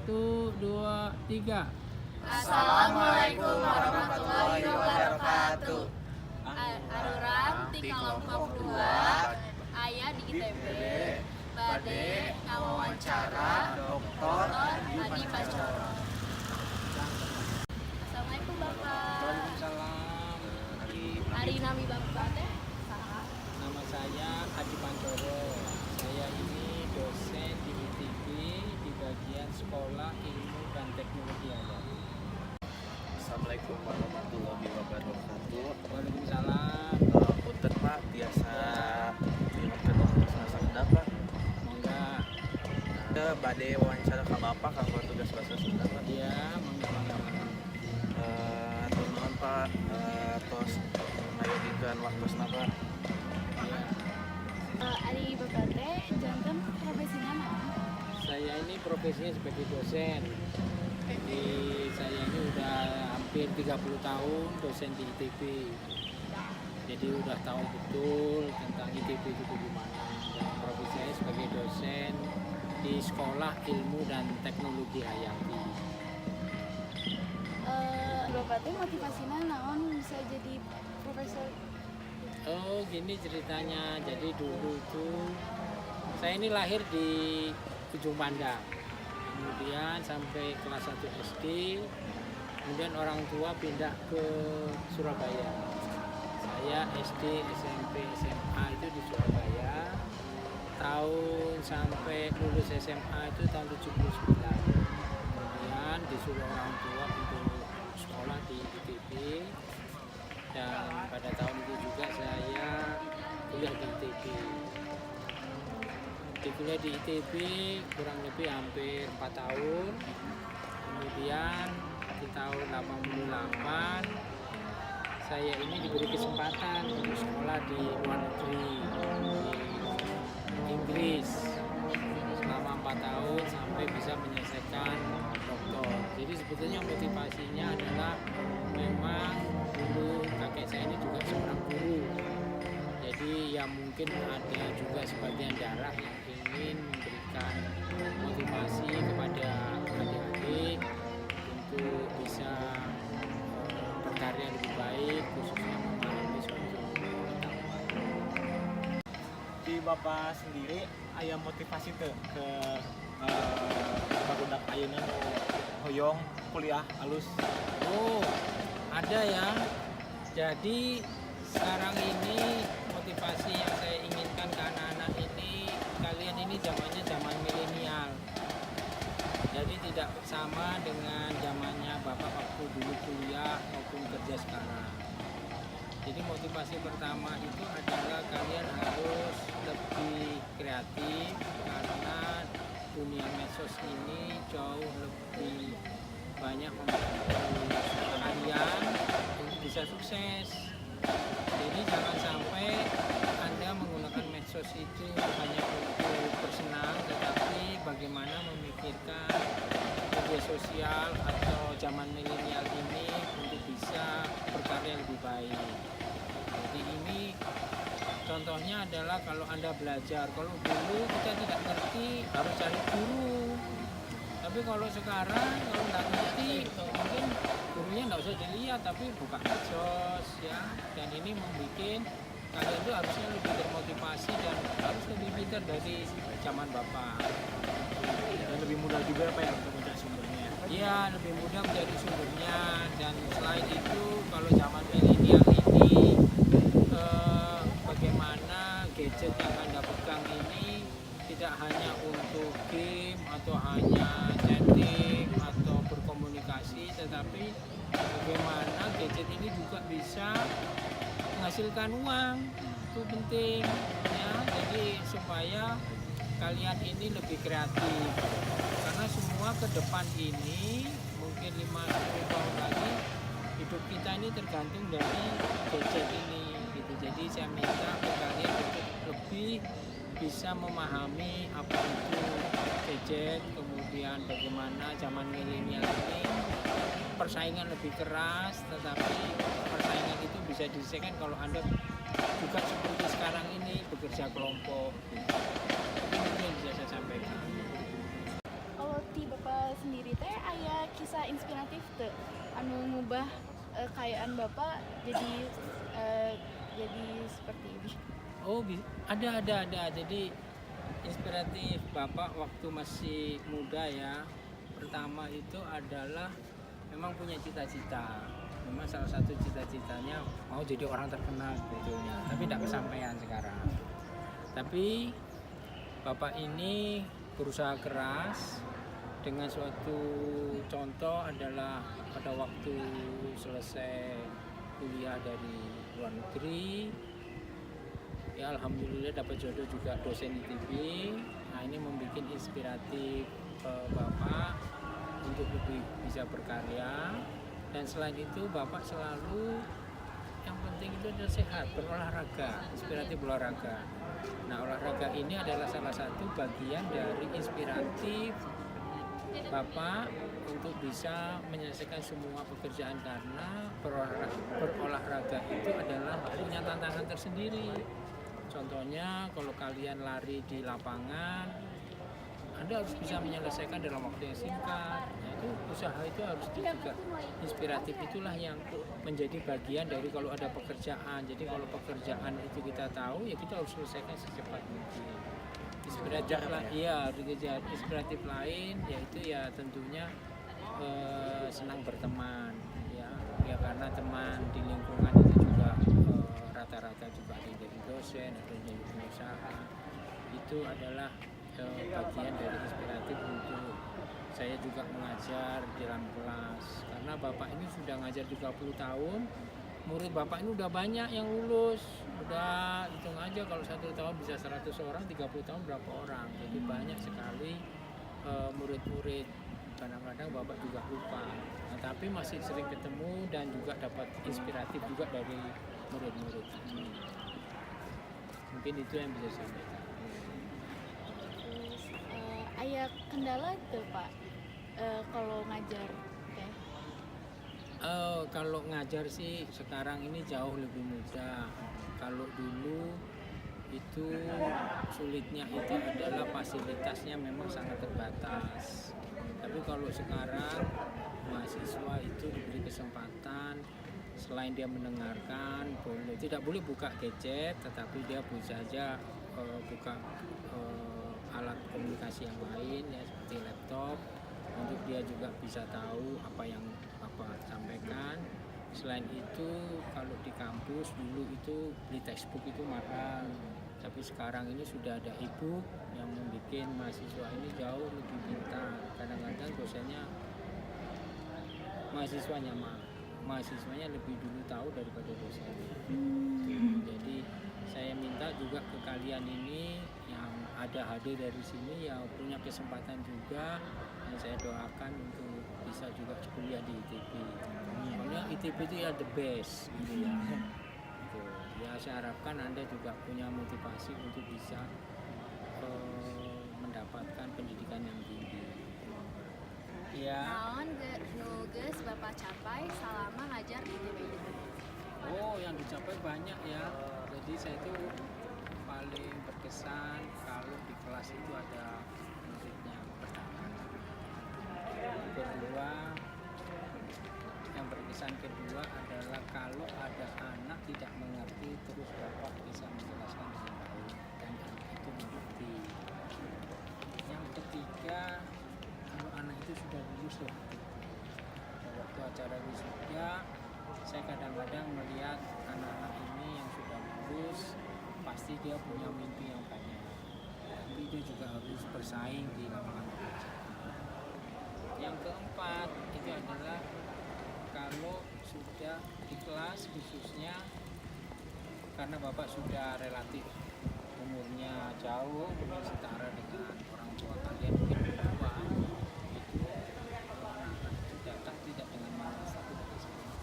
1, 2, 3. Assalamualaikum warahmatullahi wabarakatuh. Aruram ti kelompok 2 aya di ITB bade ngawawancara Dr. Adi Bancoro. Assalamualaikum Bapak. Waalaikumsalam. Hari nami Bapak teh Nama saya Adi Bancoro. Saya ini dosen di ITB di bagian Sekolah Ilmu dan Teknologi Hayati. Assalamualaikum warahmatullahi wabarakatuh. Waalaikumsalam. Punten Pak, biasa diingatkan waktu semasa Sunda Pak. Mangga. Ada bade wawancara ke Bapak kanggo tugas bahasa Sunda Pak. Iya, mangga. Atur nuhun Pak, tos ngayogikeun waktosna Pak. Iya. Ari Bapak teh janten profesinya naon? Saya ini profesinya sebagai dosen. Jadi saya ini udah hampir 30 tahun dosen di ITB. Jadi udah tahu betul tentang ITB itu gimana. Dan profesi saya sebagai dosen di Sekolah Ilmu dan Teknologi Hayati. Bapak teh motivasinya naon bisa jadi profesor? Oh gini ceritanya. Jadi dulu tuh saya ini lahir di Ujung Pandang. Kemudian sampai kelas 1 SD, kemudian orang tua pindah ke Surabaya. Saya SD, SMP, SMA itu di Surabaya. Tahun sampai lulus SMA itu tahun 79. Kemudian disuruh orang tua untuk sekolah di ITB. Dan pada tahun itu juga saya kuliah di ITB. Kuliah di ITB kurang lebih hampir 4 tahun. Kemudian di tahun 88 saya ini diberi kesempatan untuk sekolah di luar negeri di Inggris selama 4 tahun sampai bisa menyelesaikan doktor. Jadi sebetulnya motivasinya adalah memang dulu kakek saya ini juga seorang guru. Jadi ya mungkin ada juga sebagian daerah yang ingin memberikan motivasi kepada adik-adik untuk bisa berkarya lebih baik, khususnya memahami suatu pengetahuan. Di Bapak sendiri aya motivasi ke barudak ayeuna nu hoyong kuliah alus. Oh, ada ya. Jadi sekarang ini motivasi yang saya inginkan ke anak-anak ini, kalian ini zamannya zaman milenial. Jadi tidak sama dengan zamannya Bapak waktu dulu kuliah maupun kerja sekarang. Jadi motivasi pertama itu adalah kalian harus lebih kreatif karena dunia medsos ini jauh lebih banyak membantu kalian untuk bisa sukses. Jadi jangan sampai Anda menggunakan medsos itu hanya untuk bersenang, tetapi bagaimana memikirkan media sosial atau zaman milenial ini untuk bisa berkarya lebih baik. Jadi ini contohnya adalah kalau Anda belajar, kalau dulu kita tidak ngerti harus cari guru. Tapi kalau sekarang kalau nggak ngerti mungkin gurunya nggak usah dilihat tapi buka medsos ya. Dan ini membuat kalian itu harusnya lebih termotivasi dan harus lebih pintar dari zaman Bapak. Dan lebih mudah juga Pak ya untuk mencari sumbernya. Iya, lebih mudah menjadi sumbernya. Dan selain itu kalau zaman milenial ini bagaimana gadget yang Anda pegang ini tidak hanya untuk game atau hanya chatting atau berkomunikasi, tetapi bagaimana gadget ini juga bisa menghasilkan uang. Itu penting ya. Jadi supaya kalian ini lebih kreatif karena semua ke depan ini mungkin 50 tahun lagi hidup kita ini tergantung dari gadget ini gitu. Jadi saya minta ke kalian untuk lebih bisa memahami apa itu gadget, kemudian bagaimana zaman milenial ini persaingan lebih keras, tetapi persaingan itu bisa diselesaikan kalau Anda juga seperti sekarang ini bekerja kelompok. Itu yang bisa saya sampaikan. Kalau ti Bapak sendiri teh aya kisah inspiratif teu anu ngubah kayaan Bapak jadi seperti ini? Oh, ada. Jadi inspiratif Bapak waktu masih muda ya. Pertama itu adalah memang punya cita-cita. Memang salah satu cita-citanya mau jadi orang terkenal sebetulnya, tapi tidak kesampaian sekarang. Tapi Bapak ini berusaha keras dengan suatu contoh adalah pada waktu selesai kuliah dari luar negeri, ya alhamdulillah dapat jodoh juga dosen ITB. Nah ini membuat inspiratif Bapak untuk lebih bisa berkarya. Dan selain itu Bapak selalu yang penting itu adalah sehat, berolahraga, inspiratif olahraga. Nah olahraga ini adalah salah satu bagian dari inspiratif Bapak untuk bisa menyelesaikan semua pekerjaan, karena berolahraga itu adalah punya tantangan tersendiri. Contohnya kalau kalian lari di lapangan, Anda harus bisa menyelesaikan dalam waktu yang singkat. Nah, itu usaha itu harus juga inspiratif, itulah yang menjadi bagian dari kalau ada pekerjaan. Jadi kalau pekerjaan itu kita tahu ya kita harus selesaikan secepat mungkin. Inspiratif inspiratif lain yaitu ya tentunya senang berteman ya karena teman di lingkungan itu juga rata-rata juga ada yang jadi dosen, ada yang jadi pengusaha. Itu adalah bagian dari inspiratif untuk saya juga mengajar di dalam kelas, karena Bapak ini sudah ngajar 30 tahun, murid Bapak ini udah banyak yang lulus, udah hitung aja kalau 1 tahun bisa 100 orang, 30 tahun berapa orang, jadi banyak sekali murid-murid. Kadang-kadang Bapak juga lupa, nah, tapi masih sering ketemu dan juga dapat inspiratif juga dari murid-murid. Mungkin itu yang bisa saya sampaikan. Aya kendala tuh Pak kalau ngajar teh? Kalau ngajar sih sekarang ini jauh lebih mudah. Kalau dulu itu sulitnya itu adalah fasilitasnya memang sangat terbatas. Tapi kalau sekarang mahasiswa itu diberi kesempatan, selain dia mendengarkan, tidak boleh buka gadget, tetapi dia bisa saja buka alat komunikasi yang lain ya seperti laptop, untuk dia juga bisa tahu apa yang Bapak sampaikan. Selain itu kalau di kampus dulu itu beli textbook itu mahal, tapi sekarang ini sudah ada e-book yang membuat mahasiswa ini jauh lebih pintar. Kadang-kadang dosennya mahasiswanya lebih dulu tahu daripada dosennya. Jadi saya minta juga ke kalian ini yang ada hadir dari sini yang punya kesempatan juga, yang saya doakan untuk bisa juga kuliah di ITB. Soalnya ITB itu ya the best gitu ya. Gitu. Ya saya harapkan Anda juga punya motivasi untuk bisa mendapatkan pendidikan yang tinggi. Ya. Naon geus Bapak capai selama ngajar di ITB? Oh, yang dicapai banyak ya. Jadi saya itu paling berkesan kalau di kelas itu ada muridnya pertama. Kedua, yang berkesan kedua adalah kalau ada anak tidak mengerti terus Bapak bisa menjelaskan dengan baik dan anak itu mengerti. Yang ketiga, kalau anak itu sudah lulus lah. Waktu acara wisuda, saya kadang-kadang melihat anak-anak ini yang sudah lulus, pasti dia punya mimpi yang banyak, tapi dia juga harus bersaing di lapangan pekerjaan. Yang keempat itu adalah kalau sudah di kelas khususnya, karena Bapak sudah relatif umurnya jauh, mungkin setara dengan orang tua kalian, mungkin berdua, itu anak-anak itu datang tidak dengan malas, tapi dengan semangat.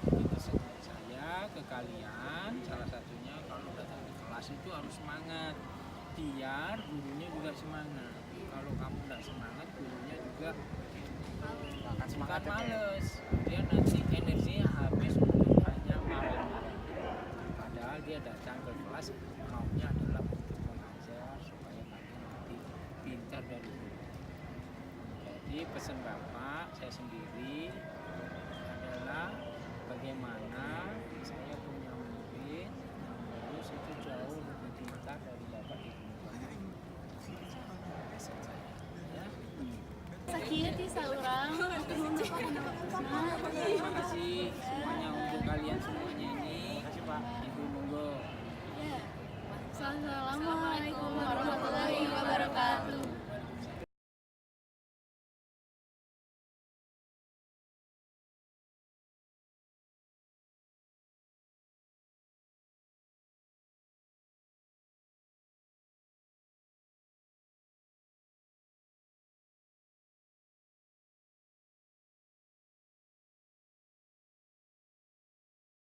Jadi pesan saya ke kalian, salah satunya kalau datang di kelas itu harus semangat, biar gurunya juga semangat. Kalau kamu tidak semangat, gurunya juga akan semangat bukan males, dia nanti energinya habis untuk hanya marah-marah. Padahal dia datang ke kelas maunya adalah untuk mengajar supaya kalian lebih pintar dari guru. Kieu ti saurang. Terima kasih semuanya untuk kalian semuanya ini. Makasih Pak. Ibu monggo. Assalamualaikum warahmatullahi wabarakatuh.